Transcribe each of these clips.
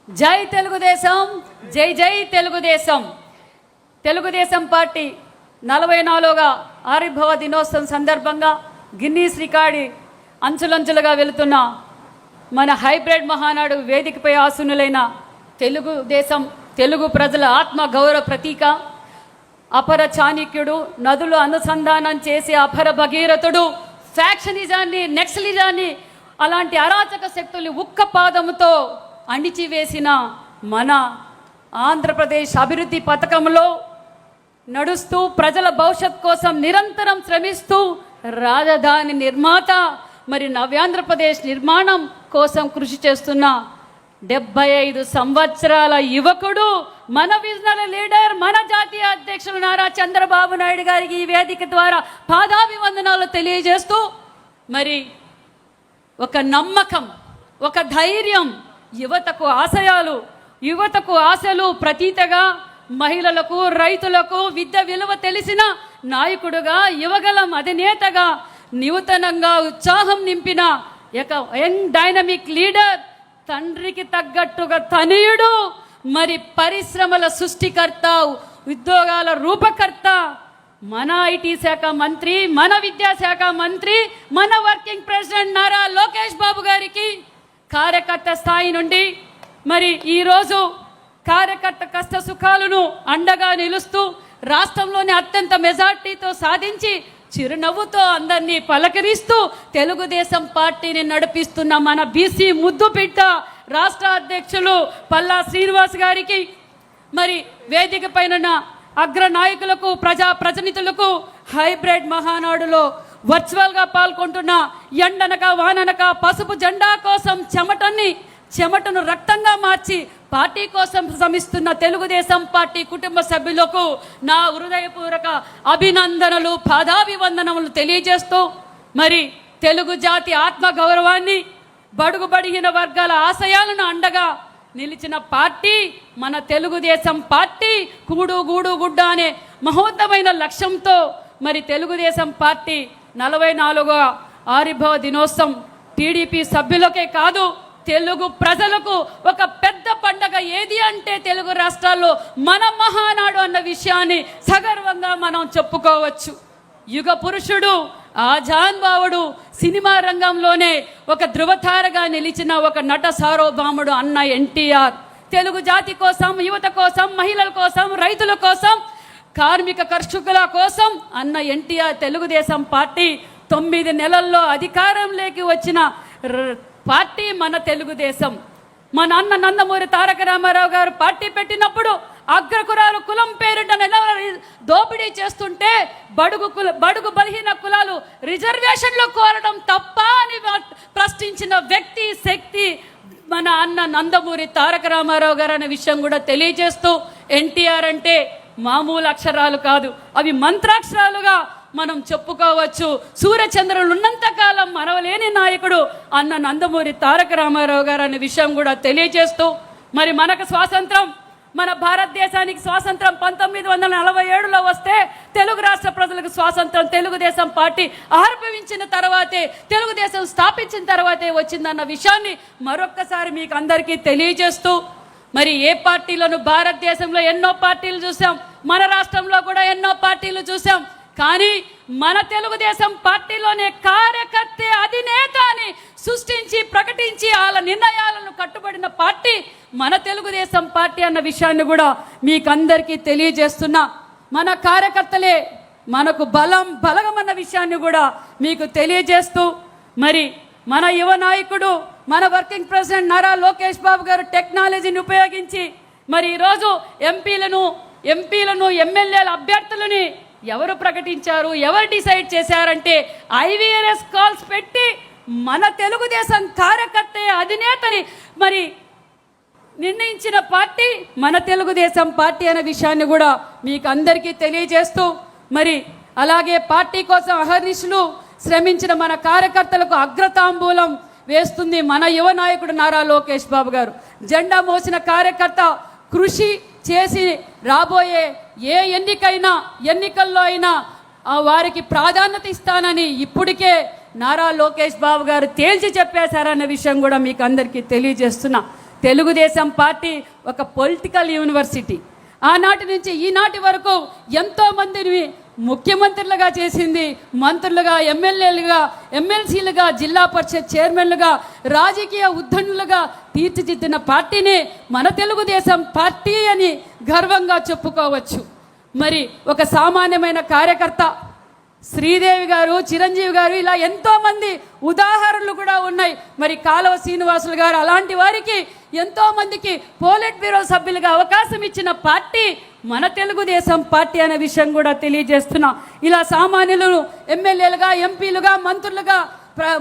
జై తెలుగుదేశం, జై జై తెలుగుదేశం. తెలుగుదేశం పార్టీ 44వ ఆవిర్భావ దినోత్సవం సందర్భంగా గిన్నీస్ రికార్డు అంచులంచులుగా వెళుతున్న మన హైబ్రిడ్ మహానాడు వేదికపై ఆసీనులైన తెలుగుదేశం తెలుగు ప్రజల ఆత్మ గౌరవ ప్రతీక, అపర చాణక్యుడు, నదులు అనుసంధానం చేసే అపర భగీరథుడు, ఫ్యాక్షనిజాన్ని, నెక్సలిజాన్ని, అలాంటి అరాచక శక్తుల్ని ఉక్క పాదముతో అణిచివేసిన మన ఆంధ్రప్రదేశ్ అభివృద్ధి పథకంలో నడుస్తూ ప్రజల భవిష్యత్ కోసం నిరంతరం శ్రమిస్తూ రాజధాని నిర్మాత, మరి నవ్యాంధ్రప్రదేశ్ నిర్మాణం కోసం కృషి చేస్తున్న 75 సంవత్సరాల యువకుడు, మన విజనరీ లీడర్, మన జాతీయ అధ్యక్షులు నారా చంద్రబాబు నాయుడు గారికి ఈ వేదిక ద్వారా పాదాభివందనాలు తెలియజేస్తూ, మరి ఒక నమ్మకం, ఒక ధైర్యం, యువతకు ఆశయాలు, యువతకు ఆశలు ప్రతీతగా, మహిళలకు, రైతులకు విద్య విలువ తెలిసిన నాయకుడుగా, యువగలం అధినేతగా, నూతనంగా ఉత్సాహం నింపిన యంగ్ డైనమిక్ లీడర్, తండ్రికి తగ్గట్టుగా తనయుడు, మరి పరిశ్రమల సృష్టికర్త, ఉద్యోగాల రూపకర్త, మన ఐటీ శాఖ మంత్రి, మన విద్యాశాఖ మంత్రి, మన వర్కింగ్ ప్రెసిడెంట్ నారా లోకేష్ బాబు గారికి కార్యకర్త స్థాయి నుండి మరి ఈరోజు కార్యకర్త కష్ట సుఖాలను అండగా నిలుస్తూ రాష్ట్రంలోని అత్యంత మెజార్టీతో సాధించి చిరునవ్వుతో అందరినీ పలకరిస్తూ తెలుగుదేశం పార్టీని నడిపిస్తున్న మన బీసీ ముద్దుబిడ్డ రాష్ట్ర అధ్యక్షులు పల్లా శ్రీనివాస్ గారికి, మరి వేదిక పైన అగ్ర నాయకులకు, ప్రజాప్రతినిధులకు, హైబ్రిడ్ మహానాడులో వర్చువల్గా పాల్గొంటున్న ఎండనక వాననక పసుపు జెండా కోసం చెమటను రక్తంగా మార్చి పార్టీ కోసం శ్రమిస్తున్న తెలుగుదేశం పార్టీ కుటుంబ సభ్యులకు నా హృదయపూర్వక అభినందనలు, పాదాభివందనములు తెలియజేస్తూ, మరి తెలుగు జాతి ఆత్మ గౌరవాన్ని, బడుగు బడిగిన వర్గాల ఆశయాలను అండగా నిలిచిన పార్టీ మన తెలుగుదేశం పార్టీ. కూడు గూడు గుడ్డ అనే మహోన్నతమైన లక్ష్యంతో మరి తెలుగుదేశం పార్టీ 44వ ఆవిర్భావ దినోత్సవం టీడీపీ సభ్యులకే కాదు, తెలుగు ప్రజలకు ఒక పెద్ద పండగ. ఏది అంటే తెలుగు రాష్ట్రాల్లో మన మహానాడు అన్న విషయాన్ని సగర్వంగా మనం చెప్పుకోవచ్చు. యుగ పురుషుడు, ఆజాన్బావుడు, సినిమా రంగంలోనే ఒక ధృవతారగా నిలిచిన ఒక నట సార్వభౌముడు అన్న ఎన్టీఆర్ తెలుగు జాతి కోసం, యువత కోసం, మహిళల కోసం, రైతుల కోసం, కార్మిక కర్షకుల కోసం అన్న ఎన్టీఆర్ తెలుగుదేశం పార్టీ 9 నెలల్లో అధికారంలోకి వచ్చిన పార్టీ మన తెలుగుదేశం. మన అన్న నందమూరి తారక రామారావు గారు పార్టీ పెట్టినప్పుడు అగ్రకులాలు కులం పేరిట దోపిడీ చేస్తుంటే బడుగు బలహీన కులాలు రిజర్వేషన్లు కోరడం తప్ప అని ప్రశ్నించిన వ్యక్తి, శక్తి మన అన్న నందమూరి తారక రామారావు గారు అనే విషయం కూడా తెలియజేస్తూ, ఎన్టీఆర్ అంటే మామూలు అక్షరాలు కాదు, అవి మంత్రాక్షరాలుగా మనం చెప్పుకోవచ్చు. సూర్యచంద్రులు ఉన్నంతకాలం మరవలేని నాయకుడు అన్న నందమూరి తారక రామారావు గారు అనే విషయం కూడా తెలియజేస్తూ, మరి మనకు స్వాతంత్రం, మన భారతదేశానికి స్వాతంత్రం 1947లో వస్తే తెలుగు రాష్ట్ర ప్రజలకు స్వాతంత్రం తెలుగుదేశం పార్టీ ఆవిర్భవించిన తర్వాతే, తెలుగుదేశం స్థాపించిన తర్వాతే వచ్చిందన్న విషయాన్ని మరొక్కసారి మీకు అందరికీ తెలియజేస్తూ, మరి ఏ పార్టీలను భారతదేశంలో ఎన్నో పార్టీలు చూసాం, మన రాష్ట్రంలో కూడా ఎన్నో పార్టీలు చూసాం, కానీ మన తెలుగుదేశం పార్టీలోనే కార్యకర్త, అధినేత అని సృష్టించి ప్రకటించి వాళ్ళ నిర్ణయాలను కట్టుబడిన పార్టీ మన తెలుగుదేశం పార్టీ అన్న విషయాన్ని కూడా మీకు అందరికీ తెలియజేస్తున్నా. మన కార్యకర్తలే మనకు బలగం అన్న విషయాన్ని కూడా మీకు తెలియజేస్తూ, మరి మన యువ నాయకుడు, మన వర్కింగ్ ప్రెసిడెంట్ నారా లోకేష్ బాబు గారు టెక్నాలజీని ఉపయోగించి మరి ఈరోజు ఎంపీలను, ఎమ్మెల్యేల అభ్యర్థులని ఎవరు ప్రకటించారు, ఎవరు డిసైడ్ చేశారంటే IVRS కాల్స్ పెట్టి మన తెలుగుదేశం కార్యకర్త, అధినేతని మరి నిర్ణయించిన పార్టీ మన తెలుగుదేశం పార్టీ అనే విషయాన్ని కూడా మీకు అందరికీ తెలియజేస్తూ, మరి అలాగే పార్టీ కోసం అహర్నిశలు శ్రమించిన మన కార్యకర్తలకు అగ్రతాంబూలం వేస్తుంది మన యువ నాయకుడు నారా లోకేష్ బాబు గారు. జెండా మోసిన కార్యకర్త కృషి చేసి రాబోయే ఏ ఎన్నికల్లో అయినా వారికి ప్రాధాన్యత ఇస్తానని ఇప్పటికే నారా లోకేష్ బాబు గారు తేల్చి చెప్పేశారన్న విషయం కూడా మీకు అందరికీ తెలియజేస్తున్నా. తెలుగుదేశం పార్టీ ఒక పొలిటికల్ యూనివర్సిటీ. ఆనాటి నుంచి ఈనాటి వరకు ఎంతోమందిని ముఖ్యమంత్రులుగా చేసింది, మంత్రులుగా, ఎమ్మెల్యేలుగా, ఎమ్మెల్సీలుగా, జిల్లా పరిషత్ చైర్మన్లుగా, రాజకీయ ఉద్దండులుగా తీర్చిదిద్దిన పార్టీని మన తెలుగుదేశం పార్టీ అని గర్వంగా చెప్పుకోవచ్చు. మరి ఒక సామాన్యమైన కార్యకర్త శ్రీదేవి గారు, చిరంజీవి గారు, ఇలా ఎంతోమంది ఉదాహరణలు కూడా ఉన్నాయి. మరి కాలువ శ్రీనివాసులు గారు అలాంటి వారికి ఎంతోమందికి పోలిట్ బ్యూరో సభ్యులుగా అవకాశం ఇచ్చిన పార్టీ మన తెలుగుదేశం పార్టీ అనే విషయం కూడా తెలియజేస్తున్నా. ఇలా సామాన్యులను ఎమ్మెల్యేలుగా, ఎంపీలుగా, మంత్రులుగా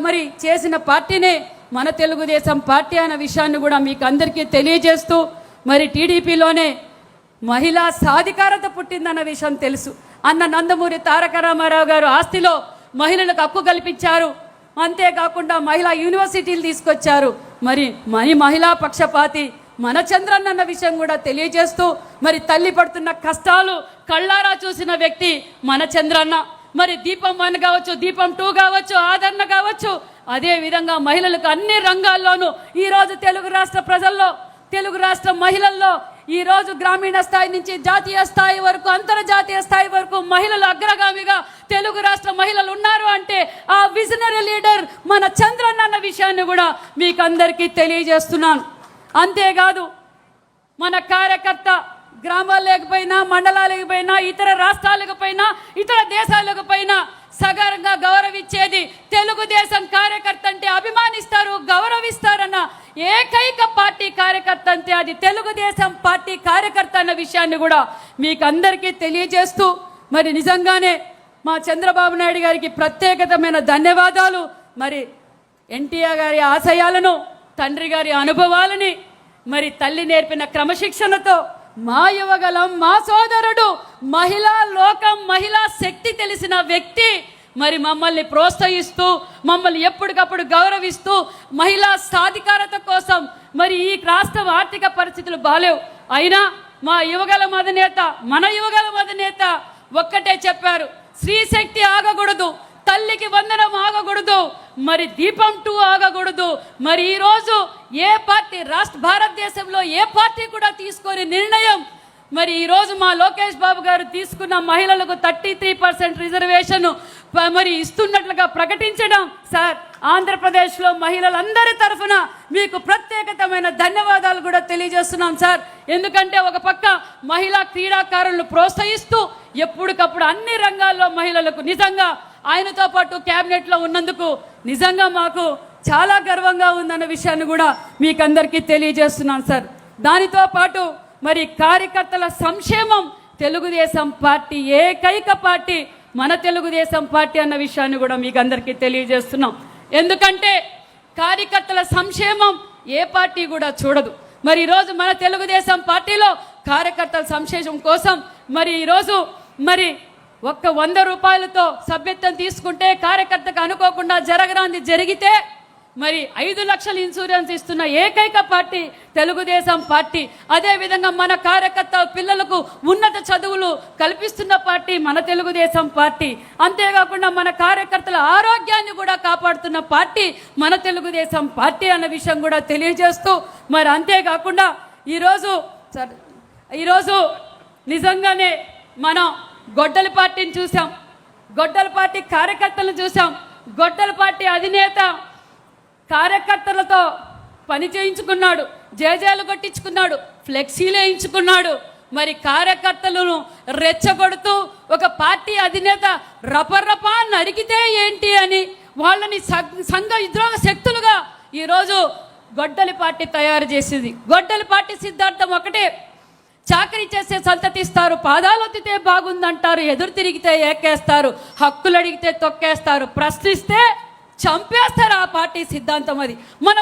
మరి చేసిన పార్టీనే మన తెలుగుదేశం పార్టీ అనే విషయాన్ని కూడా మీకు అందరికీ తెలియజేస్తూ, మరి టీడీపీలోనే మహిళా సాధికారత పుట్టిందన్న విషయం తెలుసు. అన్న నందమూరి తారక రామారావు గారు ఆస్తిలో మహిళలకు హక్కు కల్పించారు. అంతేకాకుండా మహిళా యూనివర్సిటీలు తీసుకొచ్చారు. మరి మహిళా పక్షపాతి మన చంద్రన్న అన్న విషయం కూడా తెలియజేస్తూ, మరి తల్లి పడుతున్న కష్టాలు కళ్ళారా చూసిన వ్యక్తి మన చంద్రన్న. మరి దీపం 1 కావచ్చు, దీపం 2 కావచ్చు, ఆదరణ కావచ్చు, అదే విధంగా మహిళలకు అన్ని రంగాల్లోనూ ఈరోజు తెలుగు రాష్ట్ర ప్రజల్లో, తెలుగు రాష్ట్ర మహిళల్లో ఈరోజు గ్రామీణ స్థాయి నుంచి జాతీయ స్థాయి వరకు, అంతర్జాతీయ స్థాయి వరకు మహిళలు అగ్రగామిగా తెలుగు రాష్ట్ర మహిళలు ఉన్నారు అంటే ఆ విజనరీ లీడర్ మన చంద్రన్న అన్న విషయాన్ని కూడా మీకు అందరికీ తెలియజేస్తున్నాను. అంతేకాదు మన కార్యకర్త గ్రామాలు లేకపోయినా, మండలాలకు పోయినా, ఇతర రాష్ట్రాలకు పోయినా, ఇతర దేశాలకు పోయినా సగర్వంగా గౌరవించేది తెలుగుదేశం కార్యకర్త అంటే అభిమానిస్తారు, గౌరవిస్తారన్న ఏకైక పార్టీ కార్యకర్త అంటే అది తెలుగుదేశం పార్టీ కార్యకర్త అన్న విషయాన్ని కూడా మీకు అందరికీ తెలియజేస్తూ, మరి నిజంగానే మా చంద్రబాబు నాయుడు గారికి ప్రత్యేకమైన ధన్యవాదాలు. మరి ఎన్టీఆర్ గారి ఆశయాలను, తండ్రి గారి అనుభవాలని, మరి తల్లి నేర్పిన క్రమశిక్షణతో మా యువగలం, మా సోదరుడు, మహిళా లోకం, మహిళా శక్తి తెలిసిన వ్యక్తి మరి మమ్మల్ని ప్రోత్సహిస్తూ, మమ్మల్ని ఎప్పటికప్పుడు గౌరవిస్తూ, మహిళా సాధికారత కోసం మరి ఈ రాష్ట్ర ఆర్థిక పరిస్థితులు బాలేవు అయినా మా యువగలం అధినేత, మన యువగలం అధినేత ఒక్కటే చెప్పారు, స్త్రీ శక్తి ఆగకూడదు, తల్లికి వందనం ఆగకూడదు, మరి దీపం 2 ఆగకూడదు. మరి ఈరోజు ఏ పార్టీ భారతదేశంలో ఏ పార్టీ కూడా తీసుకొని నిర్ణయం మరి ఈరోజు మా లోకేష్ బాబు గారు తీసుకున్న మహిళలకు 33% రిజర్వేషన్ మరి ఇస్తున్నట్లుగా ప్రకటించడం. సార్, ఆంధ్రప్రదేశ్లో మహిళలందరి తరఫున మీకు ప్రత్యేకమైన ధన్యవాదాలు కూడా తెలియజేస్తున్నాం సార్. ఎందుకంటే ఒక పక్క మహిళా క్రీడాకారులను ప్రోత్సహిస్తూ ఎప్పటికప్పుడు అన్ని రంగాల్లో మహిళలకు నిజంగా ఆయనతో పాటు క్యాబినెట్లో ఉన్నందుకు నిజంగా మాకు చాలా గర్వంగా ఉందన్న విషయాన్ని కూడా మీకు అందరికీ తెలియజేస్తున్నాను సార్. దానితో పాటు మరి కార్యకర్తల సంక్షేమం తెలుగుదేశం పార్టీ ఏకైక పార్టీ మన తెలుగుదేశం పార్టీ అన్న విషయాన్ని కూడా మీకు అందరికీ తెలియజేస్తున్నాం. ఎందుకంటే కార్యకర్తల సంక్షేమం ఏ పార్టీ కూడా చూడదు. మరి ఈరోజు మన తెలుగుదేశం పార్టీలో కార్యకర్తల సంక్షేమం కోసం మరి ఈరోజు మరి 100 రూపాయలతో సభ్యత్వం తీసుకుంటే కార్యకర్తకు అనుకోకుండా జరగరాంది జరిగితే మరి 5 లక్షల ఇన్సూరెన్స్ ఇస్తున్న ఏకైక పార్టీ తెలుగుదేశం పార్టీ. అదేవిధంగా మన కార్యకర్త పిల్లలకు ఉన్నత చదువులు కల్పిస్తున్న పార్టీ మన తెలుగుదేశం పార్టీ. అంతేకాకుండా మన కార్యకర్తల ఆరోగ్యాన్ని కూడా కాపాడుతున్న పార్టీ మన తెలుగుదేశం పార్టీ అన్న విషయం కూడా తెలియజేస్తూ, మరి అంతేకాకుండా ఈరోజు నిజంగానే మనం గొడ్డలి పార్టీని చూసాం, గొడ్డలి పార్టీ కార్యకర్తలను చూసాం. గొడ్డలి పార్టీ అధినేత కార్యకర్తలతో పని చేయించుకున్నాడు, జేజేలు కొట్టించుకున్నాడు, ఫ్లెక్సీలు వేయించుకున్నాడు. మరి కార్యకర్తలను రెచ్చగొడుతూ ఒక పార్టీ అధినేత రపరపా నరికితే ఏంటి అని వాళ్ళని సంఘ విద్రోహ శక్తులుగా ఈరోజు గొడ్డలి పార్టీ తయారు చేసింది. గొడ్డలి పార్టీ సిద్ధాంతం ఒకటే, చాకరీ చేస్తే సంతతిస్తారు, పాదాలు ఒత్తితే బాగుందంటారు, ఎదురు తిరిగితే ఏకేస్తారు, హక్కులు అడిగితే తొక్కేస్తారు, ప్రశ్నిస్తే చంపేస్తారు. ఆ పార్టీ సిద్ధాంతం అది.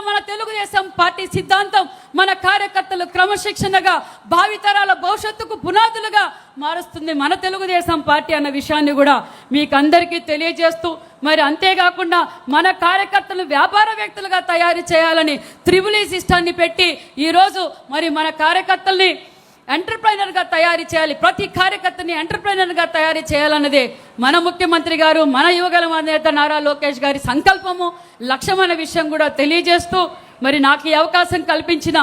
మన తెలుగుదేశం పార్టీ సిద్ధాంతం మన కార్యకర్తలు క్రమశిక్షణగా భావితరాల భవిష్యత్తుకు పునాదులుగా మారుస్తుంది మన తెలుగుదేశం పార్టీ అన్న విషయాన్ని కూడా మీకు అందరికీ తెలియజేస్తూ, మరి అంతేకాకుండా మన కార్యకర్తలు వ్యాపారవేత్తలుగా తయారు చేయాలని త్రిబుల్ సిస్టాన్ని పెట్టి ఈరోజు మరి మన కార్యకర్తల్ని ఎంటర్ప్రైనర్గా తయారు చేయాలి, ప్రతి కార్యకర్తని ఎంటర్ప్రైనర్గా తయారు చేయాలన్నదే మన ముఖ్యమంత్రి గారు, మన యువగలం అధినేత నారా లోకేష్ గారి సంకల్పము, లక్ష్యం అనే విషయం కూడా తెలియజేస్తూ, మరి నాకు ఈ అవకాశం కల్పించిన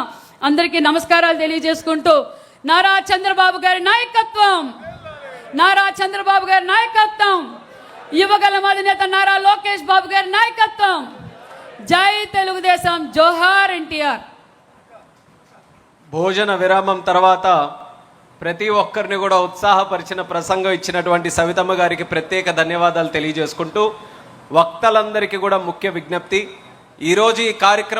అందరికీ నమస్కారాలు తెలియజేసుకుంటూ నారా చంద్రబాబు గారి నాయకత్వం, నారా చంద్రబాబు గారి నాయకత్వం, యువగలం అధినేత నారా లోకేష్ బాబు గారి నాయకత్వం. జై తెలుగుదేశం, జోహార్ ఎన్టీఆర్. భోజన విరామం తర్వాత ప్రతి ఒక్కరిని కూడా ఉత్సాహపరిచిన ప్రసంగం ఇచ్చినటువంటి సవితమ్మ గారికి ప్రత్యేక ధన్యవాదాలు తెలియజేసుకుంటూ వక్తలందరికీ కూడా ముఖ్య విజ్ఞప్తి, ఈరోజు ఈ కార్యక్రమం